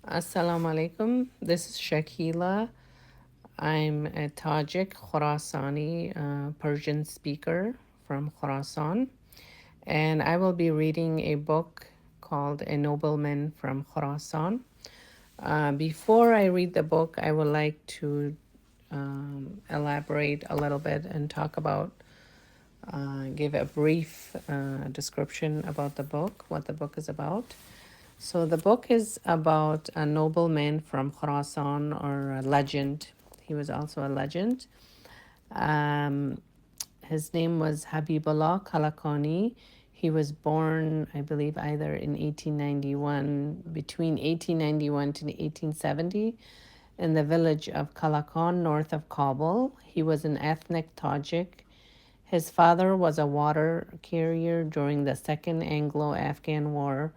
Assalamu alaikum. This is Shakila. I'm a Tajik Khorasani Persian speaker from Khorasan, and I will be reading a book called A Nobleman from Khorasan. Before I read the book, I would like to elaborate a little bit and talk about, give a brief description about the book, what the book is about. So the book is about a nobleman from Khorasan, or a legend. He was also a legend. Um, his name was Habibullah Kalakani. He was born, I believe, either in 1891, between 1891 to 1870, in the village of Kalakan, north of Kabul. He was an ethnic Tajik. His father was a water carrier during the Second Anglo-Afghan War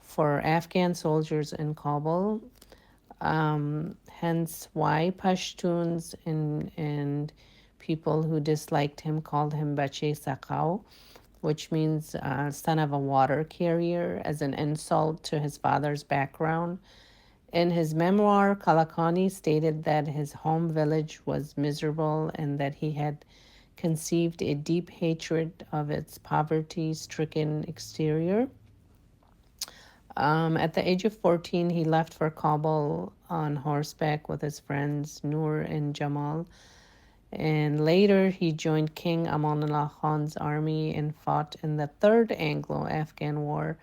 for Afghan soldiers in Kabul. Hence why Pashtuns and people who disliked him called him Bache Sakau, which means son of a water carrier, as an insult to his father's background. In his memoir, Kalakani stated that his home village was miserable and that he had conceived a deep hatred of its poverty stricken exterior. At the age of 14, he left for Kabul on horseback with his friends Noor and Jamal. And later, he joined King Amanullah Khan's army and fought in the Third Anglo Afghan War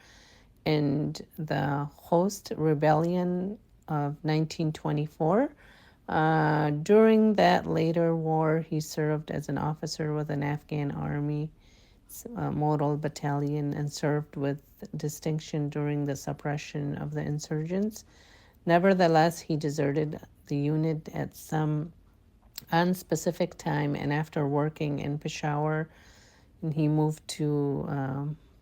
and the Khost Rebellion of 1924. During that later war, he served as an officer with an Afghan army model battalion and served with distinction during the suppression of the insurgents. Nevertheless, he deserted the unit at some unspecific time, and after working in Peshawar, he moved to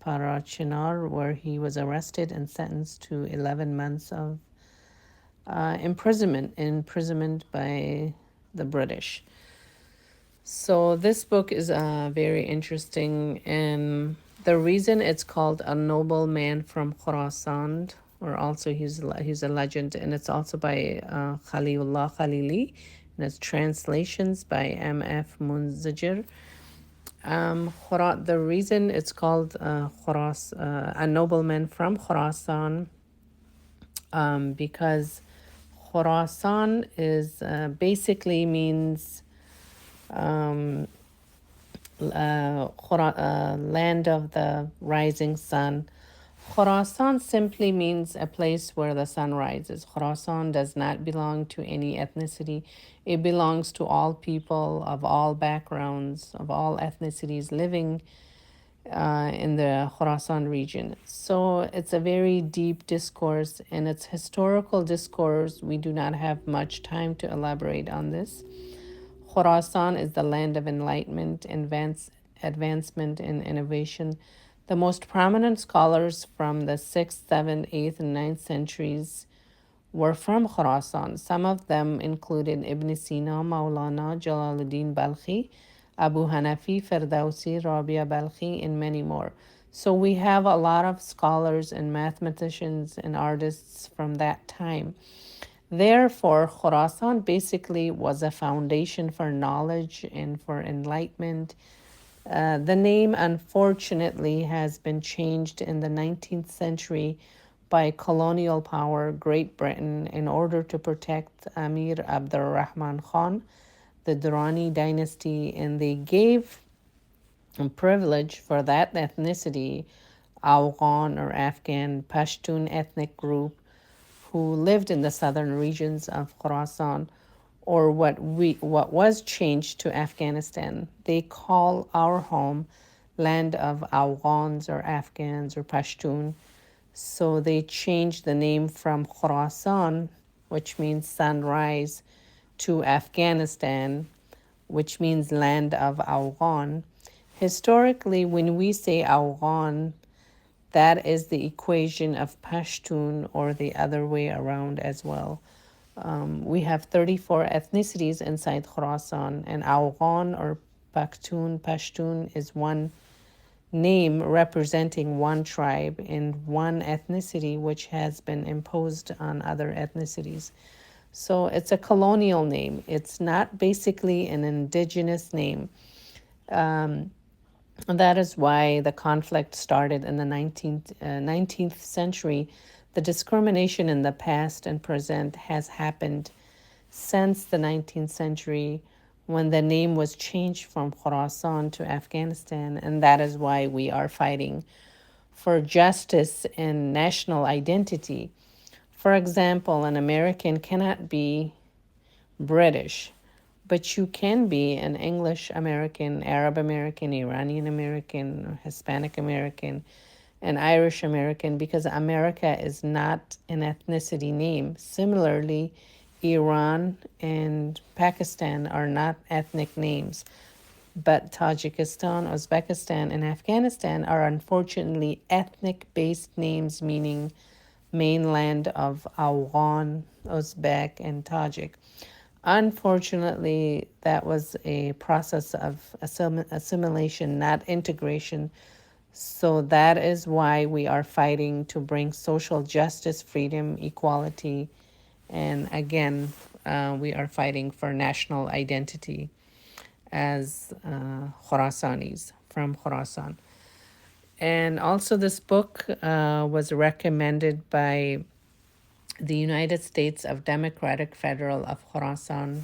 Parachinar, where he was arrested and sentenced to 11 months of imprisonment by the British. So this book is very interesting, and the reason it's called A Nobleman from Khorasan, or also he's a legend, and it's also by Khalilullah Khalili, and it's translations by M.F. Munzajir. The reason it's called A Nobleman from Khorasan, because Khorasan is basically means land of the rising sun. Khorasan simply means a place where the sun rises. Khorasan does not belong to any ethnicity. It belongs to all people of all backgrounds, of all ethnicities living in the Khorasan region. So it's a very deep discourse, and it's historical discourse. We do not have much time to elaborate on this. Khorasan is the land of enlightenment, advancement, and innovation. The most prominent scholars from the 6th, 7th, 8th, and 9th centuries were from Khorasan. Some of them included Ibn Sina, Maulana, Jalaluddin Balkhi, Abu Hanafi, Ferdowsi, Rabia Balkhi, and many more. So we have a lot of scholars and mathematicians and artists from that time. Therefore, Khorasan basically was a foundation for knowledge and for enlightenment. The name, unfortunately, has been changed in the 19th century by colonial power Great Britain in order to protect Amir Abdurrahman Khan, the Durrani dynasty, and they gave a privilege for that ethnicity, Afghan or Afghan Pashtun ethnic group, who lived in the southern regions of Khorasan, or what was changed to Afghanistan. They call our home land of Afghans or Afghans or Pashtun. So they changed the name from Khorasan, which means sunrise, to Afghanistan, which means land of Afghan. Historically, when we say Afghan, that is the equation of Pashtun, or the other way around as well. We have 34 ethnicities inside Khorasan, and Afghan or Pashtun is one name representing one tribe and one ethnicity, which has been imposed on other ethnicities. So it's a colonial name. It's not basically an indigenous name. And that is why the conflict started in the 19th century. The discrimination in the past and present has happened since the 19th century when the name was changed from Khorasan to Afghanistan. And that is why we are fighting for justice and national identity. For example, an American cannot be British, but you can be an English American, Arab American, Iranian American, Hispanic American, and Irish American because America is not an ethnicity name. Similarly, Iran and Pakistan are not ethnic names, but Tajikistan, Uzbekistan, and Afghanistan are unfortunately ethnic based names meaning mainland of Afghan, Uzbek, and Tajik. Unfortunately, that was a process of assimilation, not integration. So that is why we are fighting to bring social justice, freedom, equality, and again, we are fighting for national identity as Khorasanis from Khorasan. And also, this book was recommended by the United States of Democratic Federal of Khorasan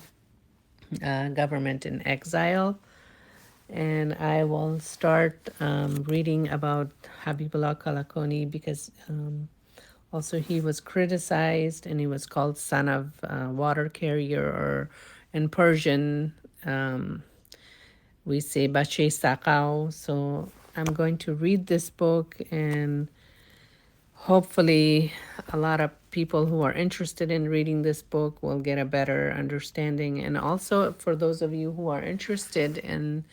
government in exile. And I will start reading about Habibullah Kalakoni because also he was criticized and he was called son of water carrier, or in Persian we say Bache Sakao. So I'm going to read this book, and hopefully a lot of people who are interested in reading this book will get a better understanding. And also for those of you who are interested in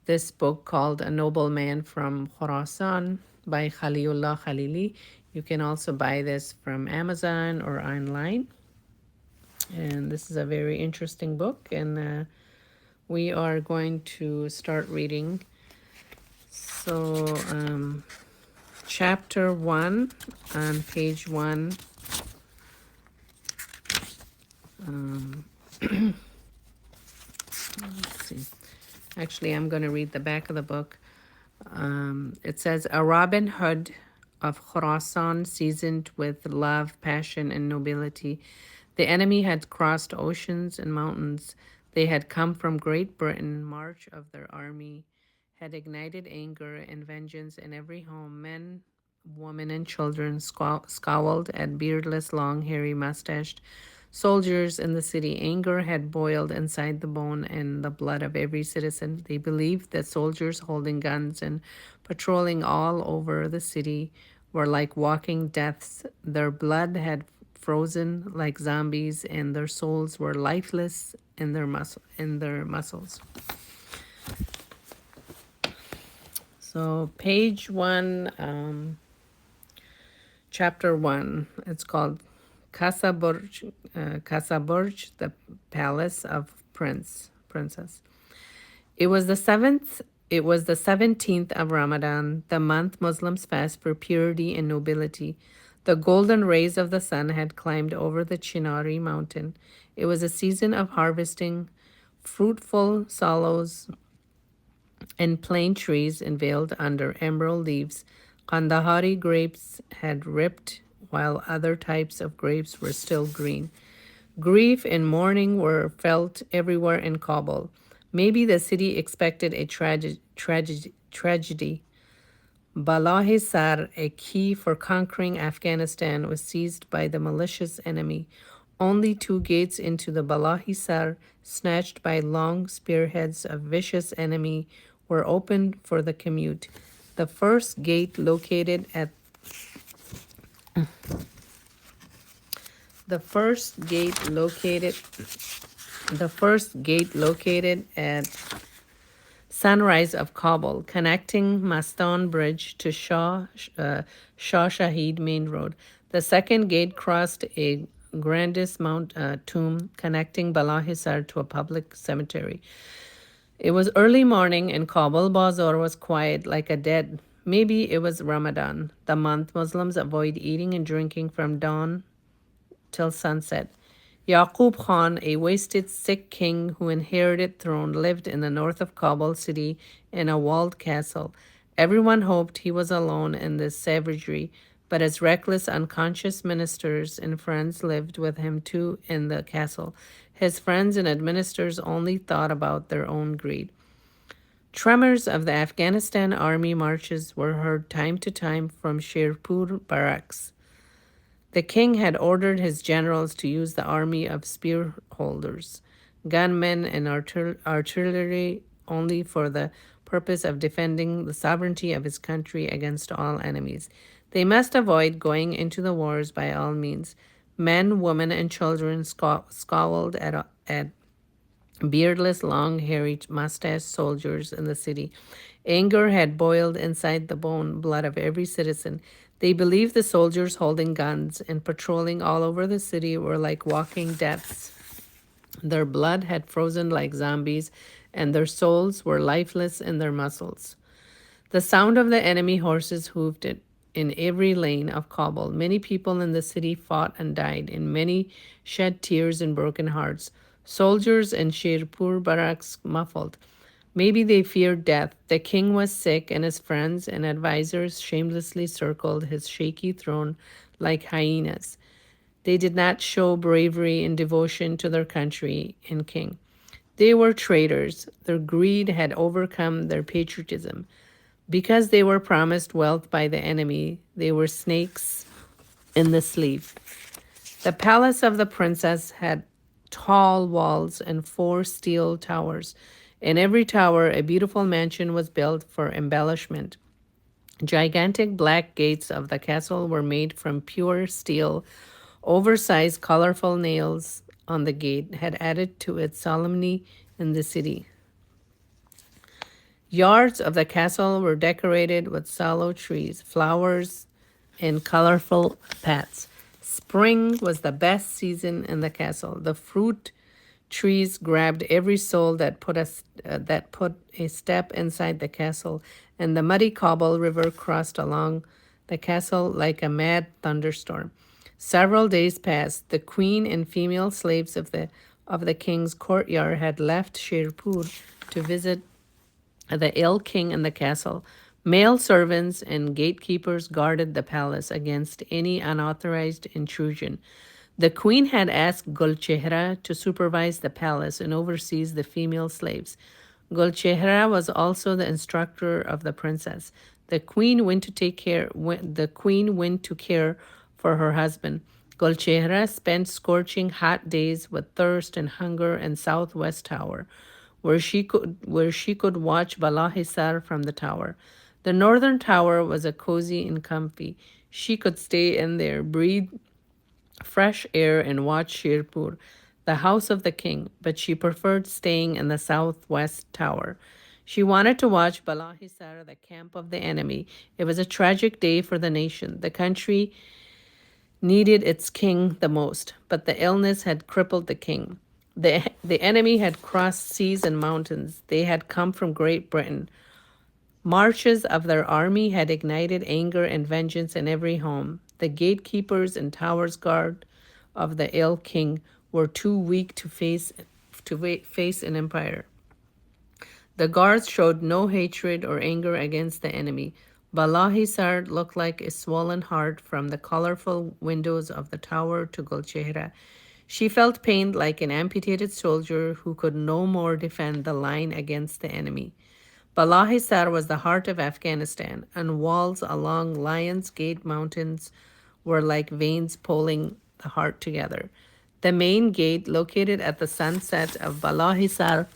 this book called A Nobleman from Khorasan by Khaliullah Khalili, you can also buy this from Amazon or online. And this is a very interesting book, and we are going to start reading. So chapter 1 on page 1. Let's see. Actually, I'm going to read the back of the book. It says, a Robin Hood of Khorasan, seasoned with love, passion, and nobility. The enemy had crossed oceans and mountains. They had come from Great Britain. March of their army had ignited anger and vengeance in every home. Men, women, and children scowled at beardless, long, hairy, mustached soldiers in the city. Anger had boiled inside the bone and the blood of every citizen. They believed that soldiers holding guns and patrolling all over the city were like walking deaths. Their blood had frozen like zombies, and their souls were lifeless in their muscles. So page 1, chapter 1, it's called Kasaburj, the Palace of Princess. It was the 17th of Ramadan, the month Muslims fast for purity and nobility. The golden rays of the sun had climbed over the Chinari mountain. It was a season of harvesting, fruitful sallows and plane trees veiled under emerald leaves. Kandahari grapes had ripped, while other types of grapes were still green. Grief and mourning were felt everywhere in Kabul. Maybe the city expected a tragedy. Balahisar, a key for conquering Afghanistan, was seized by the malicious enemy. Only 2 gates into the Balahisar, snatched by long spearheads of vicious enemy, were opened for the commute. The first gate located at sunrise of Kabul, connecting Mastan Bridge to Shah Shahid Main Road. The second gate crossed a grandest tomb connecting Balahisar to a public cemetery. It was early morning and Kabul Bazaar was quiet like a dead. Maybe it was Ramadan, the month Muslims avoid eating and drinking from dawn till sunset. Yaqub Khan, a wasted Sikh king who inherited throne, lived in the north of Kabul city in a walled castle. Everyone hoped he was alone in this savagery, but his reckless, unconscious ministers and friends lived with him too in the castle. His friends and administrators only thought about their own greed. Tremors of the Afghanistan army marches were heard time to time from Sherpur barracks. The king had ordered his generals to use the army of spear holders, gunmen, and artillery only for the purpose of defending the sovereignty of his country against all enemies. They must avoid going into the wars by all means. Men, women, and children scowled at beardless, long, hairy, mustached soldiers in the city. Anger had boiled inside the bone blood of every citizen. They believed the soldiers holding guns and patrolling all over the city were like walking deaths. Their blood had frozen like zombies, and their souls were lifeless in their muscles. The sound of the enemy horses hooved it in every lane of Kabul. Many people in the city fought and died, and many shed tears and broken hearts. Soldiers in Sherpur barracks muffled. Maybe they feared death. The king was sick, and his friends and advisers shamelessly circled his shaky throne like hyenas. They did not show bravery and devotion to their country and king. They were traitors. Their greed had overcome their patriotism. Because they were promised wealth by the enemy, they were snakes in the sleeve. The palace of the princess had tall walls and 4 steel towers. In every tower, a beautiful mansion was built for embellishment. Gigantic black gates of the castle were made from pure steel. Oversized, colorful nails on the gate had added to its solemnity in the city. Yards of the castle were decorated with sallow trees, flowers, and colorful paths. Spring was the best season in the castle. The fruit trees grabbed every soul that put a step inside the castle, and the muddy Kabul River crossed along the castle like a mad thunderstorm. Several days passed. The queen and female slaves of the king's courtyard had left Sherpur to visit the ill king in the castle. Male servants and gatekeepers guarded the palace against any unauthorized intrusion. The queen had asked Gulchehra to supervise the palace and oversees the female slaves. Gulchehra was also the instructor of the princess. The queen went to care for her husband. Gulchehra spent scorching hot days with thirst and hunger in Southwest Tower, where she could watch Balahisar from the tower. The northern tower was a cozy and comfy. She could stay in there, breathe fresh air, and watch Shirpur, the house of the king, but she preferred staying in the southwest tower. She wanted to watch Balahisar, the camp of the enemy. It was a tragic day for the nation. The country needed its king the most, but the illness had crippled the king. The enemy had crossed seas and mountains. They had come from Great Britain. Marches of their army had ignited anger and vengeance in every home. The gatekeepers and towers guard of the ill king were too weak to face an empire. The guards showed no hatred or anger against the enemy. Balahisar looked like a swollen heart from the colorful windows of the tower to Gulchehra. She felt pained like an amputated soldier who could no more defend the line against the enemy. Balahisar was the heart of Afghanistan, and walls along Lions Gate Mountains were like veins pulling the heart together. The main gate, located at the sunset of Balahisar,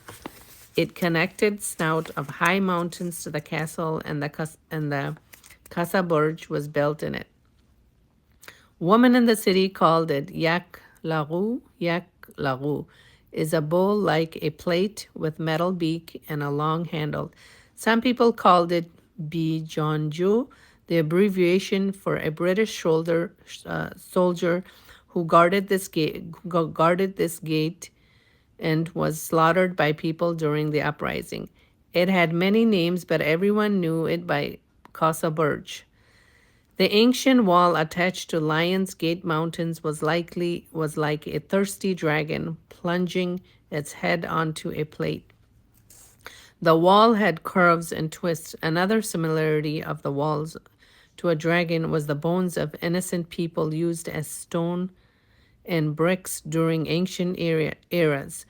it connected snout of high mountains to the castle, and the Casa Burj was built in it. Women in the city called it yak lagu. Yak lagu is a bowl like a plate with metal beak and a long handle. Some people called it bijonju, the abbreviation for a British soldier who guarded this gate and was slaughtered by people during the uprising. It had many names, but everyone knew it by Casa Burj. The ancient wall attached to Lion's Gate Mountains was like a thirsty dragon plunging its head onto a plate. The wall had curves and twists. Another similarity of the walls to a dragon was the bones of innocent people used as stone and bricks during ancient eras.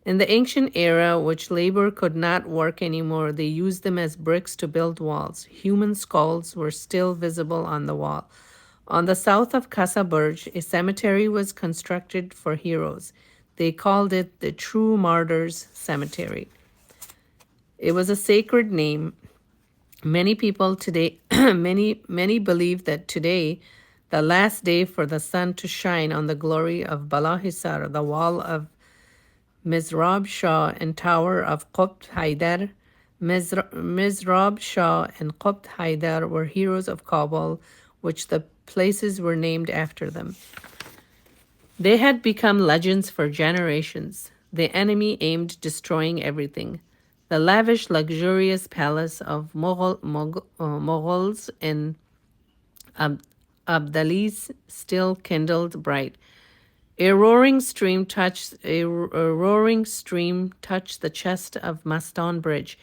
In the ancient era, which labor could not work anymore, they used them as bricks to build walls. Human skulls were still visible on the wall. On the south of Casa Burj, a cemetery was constructed for heroes. They called it the True Martyrs Cemetery. It was a sacred name. Many people today, many believe that today, the last day for the sun to shine on the glory of Balahisar, the wall of Mizrab Shah and tower of Qubt Haidar. Mizrab Shah and Qubt Haidar were heroes of Kabul, which the places were named after them. They had become legends for generations. The enemy aimed destroying everything. The lavish, luxurious palace of Mughals and Abdalis still kindled bright. A roaring stream touched the chest of Maston Bridge.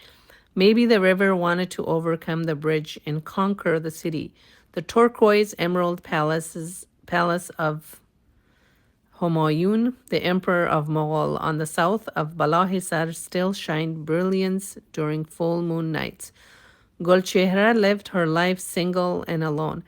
Maybe the river wanted to overcome the bridge and conquer the city. The turquoise emerald palace of Humayun, the emperor of Mughal, on the south of Balahisar still shined brilliance during full moon nights. Gulchehra lived her life single and alone,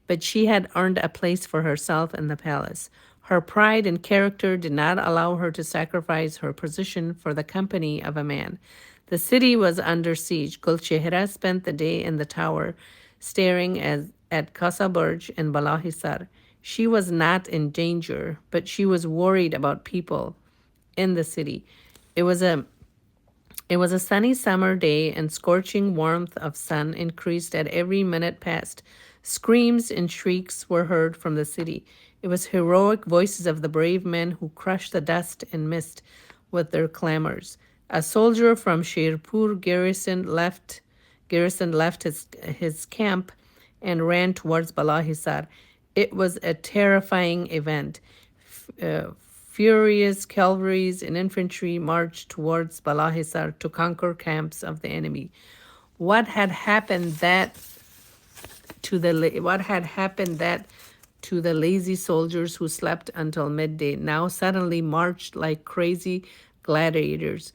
but she had earned a place for herself in the palace. Her pride and character did not allow her to sacrifice her position for the company of a man. The city was under siege. Gulchehra spent the day in the tower, staring at Casa Burj and Balahisar. She was not in danger, but she was worried about people in the city. It was a sunny summer day, and scorching warmth of sun increased at every minute passed. Screams and shrieks were heard from the city. It was heroic voices of the brave men who crushed the dust and mist with their clamors. A soldier from Sherpur garrison left his camp and ran towards Balahisar. It was a terrifying event. Furious cavalries and infantry marched towards Balahisar to conquer camps of the enemy. What had happened to the lazy soldiers who slept until midday now suddenly marched like crazy gladiators?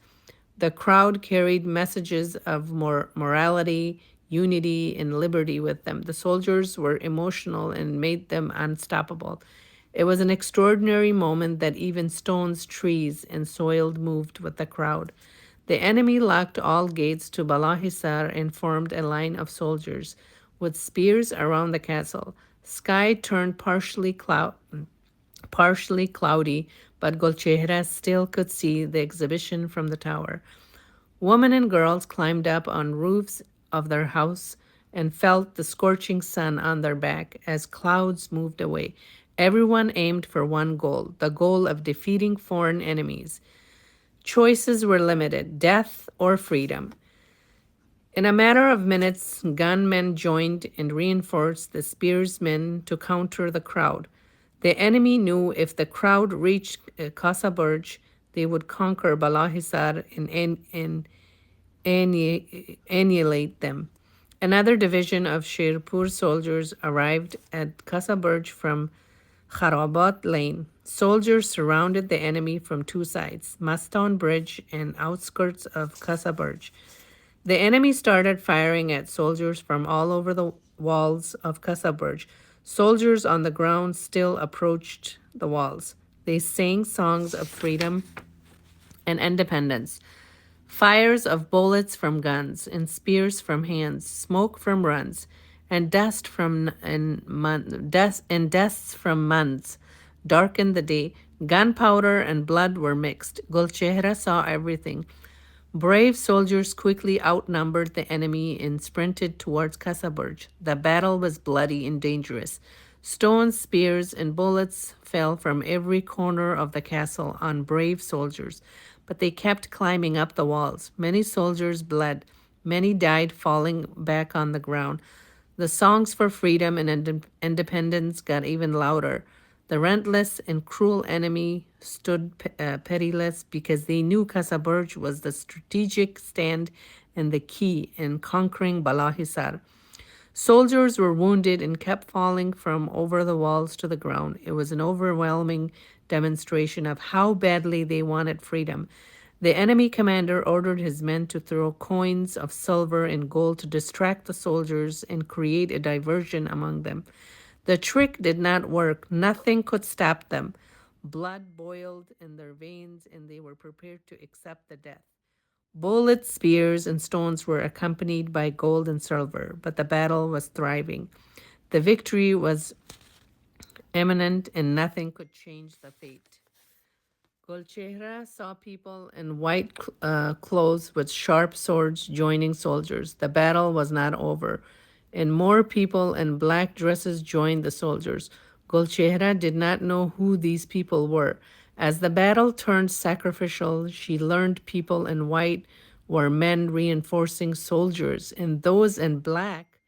The crowd carried messages of morality, unity, and liberty with them. The soldiers were emotional and made them unstoppable. It was an extraordinary moment that even stones, trees, and soil moved with the crowd. The enemy locked all gates to Balahisar and formed a line of soldiers with spears around the castle. Sky turned partially cloudy, but Gulchehra still could see the exhibition from the tower. Women and girls climbed up on roofs of their house and felt the scorching sun on their back as clouds moved away. Everyone aimed for one goal, the goal of defeating foreign enemies. Choices were limited, death or freedom. In a matter of minutes, gunmen joined and reinforced the spearsmen to counter the crowd. The enemy knew if the crowd reached Casa Burj, they would conquer Balahisar and annihilate them. Another division of Sherpur soldiers arrived at Casa Burj from Kharabat Lane. Soldiers surrounded the enemy from two sides, Maston Bridge and outskirts of Casa Burj. The enemy started firing at soldiers from all over the walls of Casa Burj. Soldiers on the ground still approached the walls. They sang songs of freedom and independence. Fires of bullets from guns and spears from hands, smoke from runs, and deaths from muns darkened the day. Gunpowder and blood were mixed. Gulchehra saw everything. Brave soldiers quickly outnumbered the enemy and sprinted towards Casa Burj. The battle was bloody and dangerous. Stones, spears, and bullets fell from every corner of the castle on brave soldiers, but they kept climbing up the walls. Many soldiers bled. Many died falling back on the ground. The songs for freedom and independence got even louder. The relentless and cruel enemy stood pitiless because they knew Kasaburj was the strategic stand and the key in conquering Balahisar. Soldiers were wounded and kept falling from over the walls to the ground. It was an overwhelming demonstration of how badly they wanted freedom. The enemy commander ordered his men to throw coins of silver and gold to distract the soldiers and create a diversion among them. The trick did not work. Nothing could stop them. Blood boiled in their veins, and they were prepared to accept the death. Bullets, spears, and stones were accompanied by gold and silver, but the battle was thriving. The victory was imminent, and nothing could change the fate. Golchehra saw people in white clothes with sharp swords joining soldiers. The battle was not over, and more people in black dresses joined the soldiers. Golchehra did not know who these people were. As the battle turned sacrificial, she learned people in white were men reinforcing soldiers, and those in black,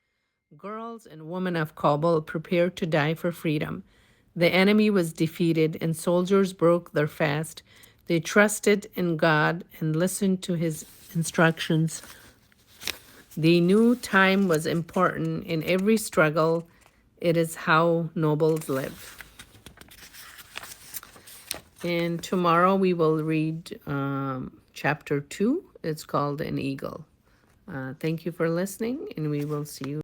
girls and women of Kabul, prepared to die for freedom. The enemy was defeated, and soldiers broke their fast. They trusted in God and listened to his instructions. They knew time was important in every struggle. It is how nobles live. And tomorrow we will read chapter 2. It's called An Eagle. Thank you for listening, and we will see you.